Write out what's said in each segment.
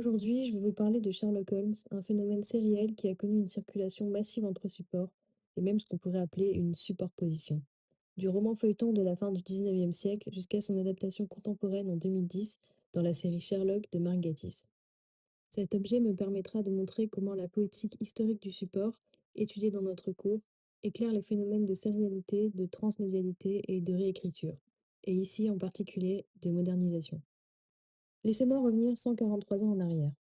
Aujourd'hui, je vais vous parler de Sherlock Holmes, un phénomène sériel qui a connu une circulation massive entre supports, et même ce qu'on pourrait appeler une superposition. Du roman feuilleton de la fin du 19e siècle jusqu'à son adaptation contemporaine en 2010 dans la série Sherlock de Mark Gatiss. Cet objet me permettra de montrer comment la poétique historique du support, étudiée dans notre cours, éclaire les phénomènes de sérialité, de transmédialité et de réécriture, et ici en particulier de modernisation. Laissez-moi revenir 143 ans en arrière.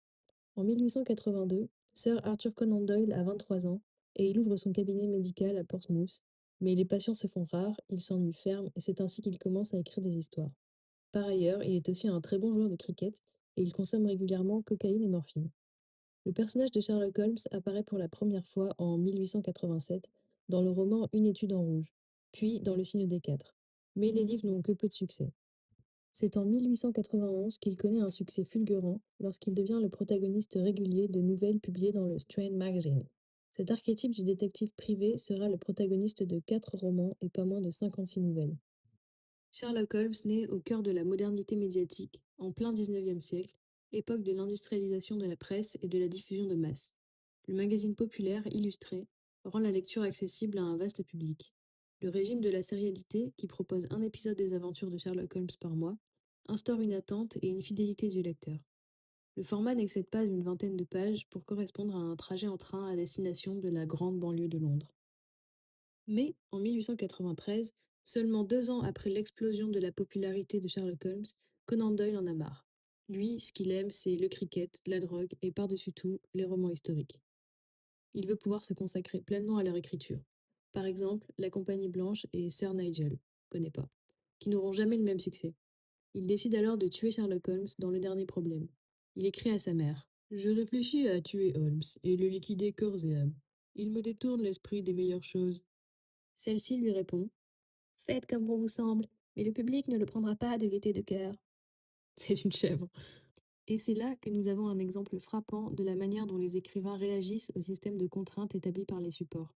En 1882, Sir Arthur Conan Doyle a 23 ans et il ouvre son cabinet médical à Portsmouth. Mais les patients se font rares, il s'ennuie ferme et c'est ainsi qu'il commence à écrire des histoires. Par ailleurs, il est aussi un très bon joueur de cricket et il consomme régulièrement cocaïne et morphine. Le personnage de Sherlock Holmes apparaît pour la première fois en 1887 dans le roman Une étude en rouge, puis dans Le Signe des Quatre. Mais les livres n'ont que peu de succès. C'est en 1891 qu'il connaît un succès fulgurant lorsqu'il devient le protagoniste régulier de nouvelles publiées dans le Strand Magazine. Cet archétype du détective privé sera le protagoniste de 4 romans et pas moins de 56 nouvelles. Sherlock Holmes naît au cœur de la modernité médiatique, en plein 19e siècle, époque de l'industrialisation de la presse et de la diffusion de masse. Le magazine populaire, illustré, rend la lecture accessible à un vaste public. Le régime de la sérialité, qui propose un épisode des aventures de Sherlock Holmes par mois, instaure une attente et une fidélité du lecteur. Le format n'excède pas une vingtaine de pages pour correspondre à un trajet en train à destination de la grande banlieue de Londres. Mais, en 1893, seulement 2 ans après l'explosion de la popularité de Sherlock Holmes, Conan Doyle en a marre. Lui, ce qu'il aime, c'est le cricket, la drogue et par-dessus tout, les romans historiques. Il veut pouvoir se consacrer pleinement à leur écriture. Par exemple, La Compagnie Blanche et Sir Nigel, connais pas, qui n'auront jamais le même succès. Il décide alors de tuer Sherlock Holmes dans Le Dernier Problème. Il écrit à sa mère: Je réfléchis à tuer Holmes et le liquider corps et âme. Il me détourne l'esprit des meilleures choses. Celle-ci lui répond: Faites comme bon vous semble, mais le public ne le prendra pas de gaieté de cœur. C'est une chèvre. Et c'est là que nous avons un exemple frappant de la manière dont les écrivains réagissent au système de contraintes établi par les supports.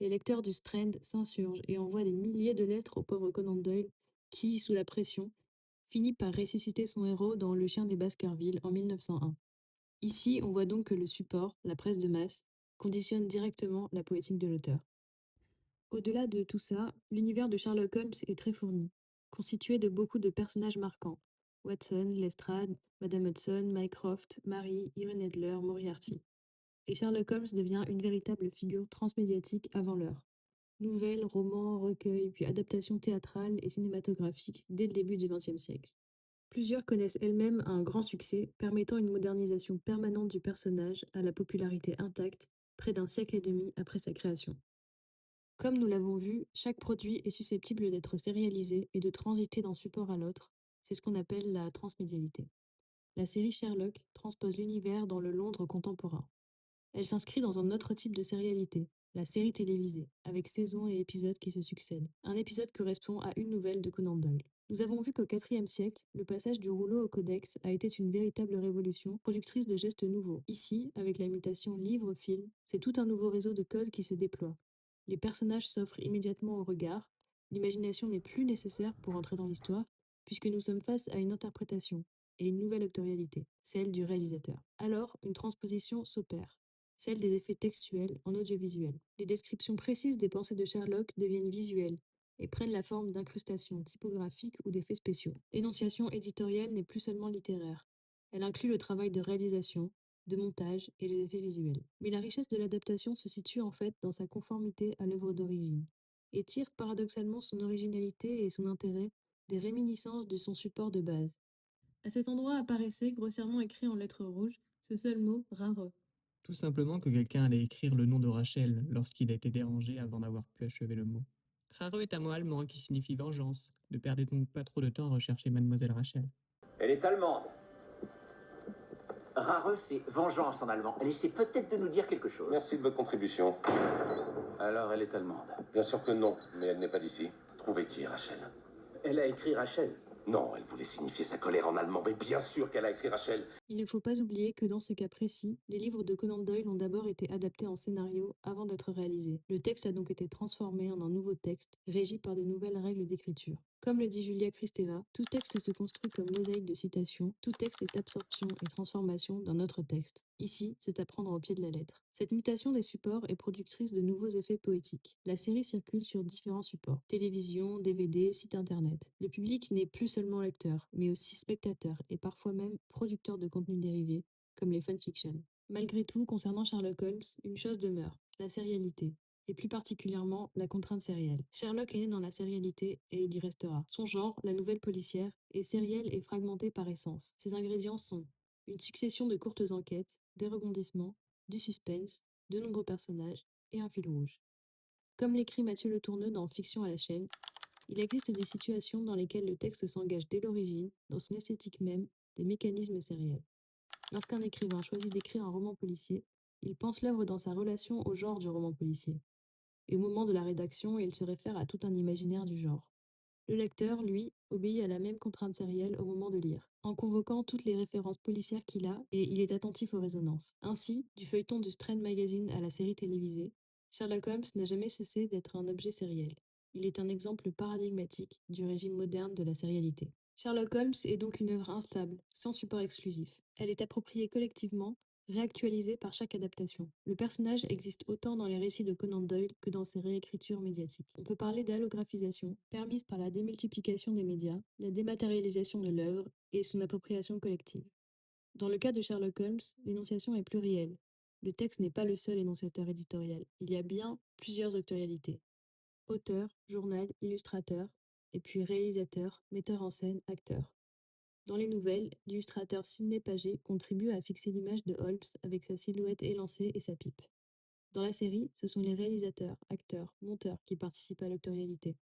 Les lecteurs du Strand s'insurgent et envoient des milliers de lettres au pauvre Conan Doyle, qui, sous la pression, finit par ressusciter son héros dans Le Chien des Baskerville en 1901. Ici, on voit donc que le support, la presse de masse, conditionne directement la poétique de l'auteur. Au-delà de tout ça, l'univers de Sherlock Holmes est très fourni, constitué de beaucoup de personnages marquants. Watson, Lestrade, Madame Hudson, Mycroft, Mary, Irene Adler, Moriarty. Et Sherlock Holmes devient une véritable figure transmédiatique avant l'heure. Nouvelles, romans, recueils, puis adaptations théâtrales et cinématographiques dès le début du XXe siècle. Plusieurs connaissent elles-mêmes un grand succès, permettant une modernisation permanente du personnage à la popularité intacte, près d'un siècle et demi après sa création. Comme nous l'avons vu, chaque produit est susceptible d'être sérialisé et de transiter d'un support à l'autre. C'est ce qu'on appelle la transmédialité. La série Sherlock transpose l'univers dans le Londres contemporain. Elle s'inscrit dans un autre type de sérialité, la série télévisée, avec saisons et épisodes qui se succèdent. Un épisode correspond à une nouvelle de Conan Doyle. Nous avons vu qu'au IVe siècle, le passage du rouleau au codex a été une véritable révolution, productrice de gestes nouveaux. Ici, avec la mutation livre-film, c'est tout un nouveau réseau de codes qui se déploie. Les personnages s'offrent immédiatement au regard, l'imagination n'est plus nécessaire pour entrer dans l'histoire, puisque nous sommes face à une interprétation et une nouvelle autorialité, celle du réalisateur. Alors, une transposition s'opère, celle des effets textuels en audiovisuel. Les descriptions précises des pensées de Sherlock deviennent visuelles et prennent la forme d'incrustations typographiques ou d'effets spéciaux. L'énonciation éditoriale n'est plus seulement littéraire. Elle inclut le travail de réalisation, de montage et les effets visuels. Mais la richesse de l'adaptation se situe en fait dans sa conformité à l'œuvre d'origine, et tire paradoxalement son originalité et son intérêt des réminiscences de son support de base. À cet endroit apparaissait, grossièrement écrit en lettres rouges, ce seul mot, rare. Tout simplement que quelqu'un allait écrire le nom de Rachel lorsqu'il a été dérangé avant d'avoir pu achever le mot. Raro est un mot allemand qui signifie vengeance. Ne perdez donc pas trop de temps à rechercher Mademoiselle Rachel. Elle est allemande. Rare, c'est vengeance en allemand. Elle essaie peut-être de nous dire quelque chose. Merci de votre contribution. Alors, elle est allemande. Bien sûr que non, mais elle n'est pas d'ici. Trouvez qui, Rachel? Elle a écrit Rachel. Non, elle voulait signifier sa colère en allemand, mais bien sûr qu'elle a écrit Rachel. Il ne faut pas oublier que dans ce cas précis, les livres de Conan Doyle ont d'abord été adaptés en scénario avant d'être réalisés. Le texte a donc été transformé en un nouveau texte, régi par de nouvelles règles d'écriture. Comme le dit Julia Kristeva, tout texte se construit comme mosaïque de citations, tout texte est absorption et transformation d'un autre texte. Ici, c'est à prendre au pied de la lettre. Cette mutation des supports est productrice de nouveaux effets poétiques. La série circule sur différents supports, télévision, DVD, site internet. Le public n'est plus seulement lecteur, mais aussi spectateur et parfois même producteur de contenus dérivés, comme les fanfictions. Malgré tout, concernant Sherlock Holmes, une chose demeure, la sérialité et plus particulièrement la contrainte sérielle. Sherlock est né dans la sérialité et il y restera. Son genre, la nouvelle policière, est sérielle et fragmentée par essence. Ses ingrédients sont une succession de courtes enquêtes, des rebondissements, du suspense, de nombreux personnages et un fil rouge. Comme l'écrit Mathieu Letourneux dans Fiction à la chaîne, il existe des situations dans lesquelles le texte s'engage dès l'origine, dans son esthétique même, des mécanismes sériels. Lorsqu'un écrivain choisit d'écrire un roman policier, il pense l'œuvre dans sa relation au genre du roman policier et au moment de la rédaction, il se réfère à tout un imaginaire du genre. Le lecteur, lui, obéit à la même contrainte sérielle au moment de lire, en convoquant toutes les références policières qu'il a, et il est attentif aux résonances. Ainsi, du feuilleton du Strand Magazine à la série télévisée, Sherlock Holmes n'a jamais cessé d'être un objet sériel. Il est un exemple paradigmatique du régime moderne de la sérialité. Sherlock Holmes est donc une œuvre instable, sans support exclusif. Elle est appropriée collectivement, réactualisée par chaque adaptation. Le personnage existe autant dans les récits de Conan Doyle que dans ses réécritures médiatiques. On peut parler d'allographisation, permise par la démultiplication des médias, la dématérialisation de l'œuvre et son appropriation collective. Dans le cas de Sherlock Holmes, l'énonciation est plurielle. Le texte n'est pas le seul énonciateur éditorial. Il y a bien plusieurs autorialités. Auteur, journal, illustrateur, et puis réalisateur, metteur en scène, acteur. Dans les nouvelles, l'illustrateur Sidney Paget contribue à fixer l'image de Holmes avec sa silhouette élancée et sa pipe. Dans la série, ce sont les réalisateurs, acteurs, monteurs qui participent à l'autorialité.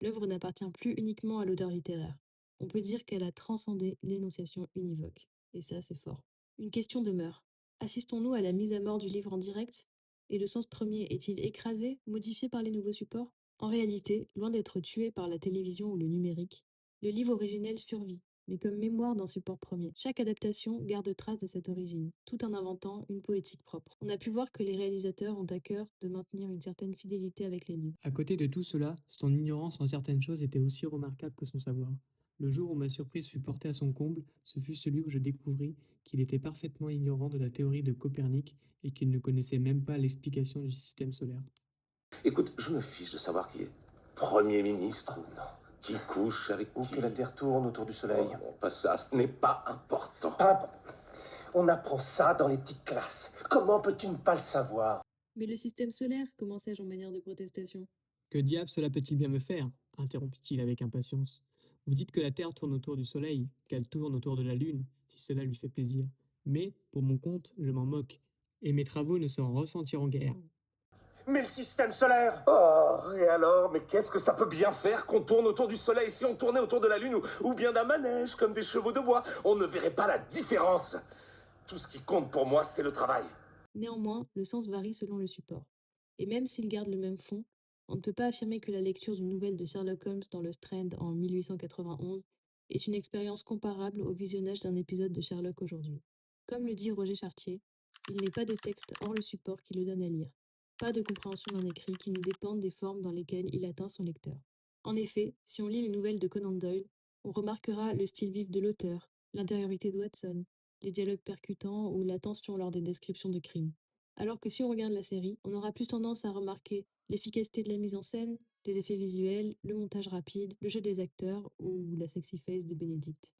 L'œuvre n'appartient plus uniquement à l'auteur littéraire. On peut dire qu'elle a transcendé l'énonciation univoque. Et ça, c'est fort. Une question demeure. Assistons-nous à la mise à mort du livre en direct? Et le sens premier est-il écrasé, modifié par les nouveaux supports? En réalité, loin d'être tué par la télévision ou le numérique, le livre originel survit, mais comme mémoire d'un support premier. Chaque adaptation garde trace de cette origine, tout en inventant une poétique propre. On a pu voir que les réalisateurs ont à cœur de maintenir une certaine fidélité avec les livres. À côté de tout cela, son ignorance en certaines choses était aussi remarquable que son savoir. Le jour où ma surprise fut portée à son comble, ce fut celui où je découvris qu'il était parfaitement ignorant de la théorie de Copernic et qu'il ne connaissait même pas l'explication du système solaire. Écoute, je me fiche de savoir qui est Premier ministre ou non. Qui couche avec Ou qui. que la Terre tourne autour du Soleil. Oh non, pas ça, ce n'est pas important. Pas On apprend ça dans les petites classes. Comment peux-tu ne pas le savoir? Mais le système solaire, commençai-je en manière de protestation. Que diable cela peut-il bien me faire interrompit-il avec impatience. Vous dites que la Terre tourne autour du Soleil, qu'elle tourne autour de la Lune, si cela lui fait plaisir. Mais, pour mon compte, je m'en moque, et mes travaux ne s'en ressentiront guère. Mais le système solaire! Oh, et alors, mais qu'est-ce que ça peut bien faire qu'on tourne autour du Soleil si on tournait autour de la Lune ou bien d'un manège comme des chevaux de bois? On ne verrait pas la différence. Tout ce qui compte pour moi, c'est le travail. Néanmoins, le sens varie selon le support. Et même s'il garde le même fond, on ne peut pas affirmer que la lecture d'une nouvelle de Sherlock Holmes dans le Strand en 1891 est une expérience comparable au visionnage d'un épisode de Sherlock aujourd'hui. Comme le dit Roger Chartier, il n'est pas de texte hors le support qui le donne à lire, pas de compréhension d'un écrit qui ne dépende des formes dans lesquelles il atteint son lecteur. En effet, si on lit les nouvelles de Conan Doyle, on remarquera le style vif de l'auteur, l'intériorité de Watson, les dialogues percutants ou la tension lors des descriptions de crimes. Alors que si on regarde la série, on aura plus tendance à remarquer l'efficacité de la mise en scène, les effets visuels, le montage rapide, le jeu des acteurs ou la sexy face de Benedict.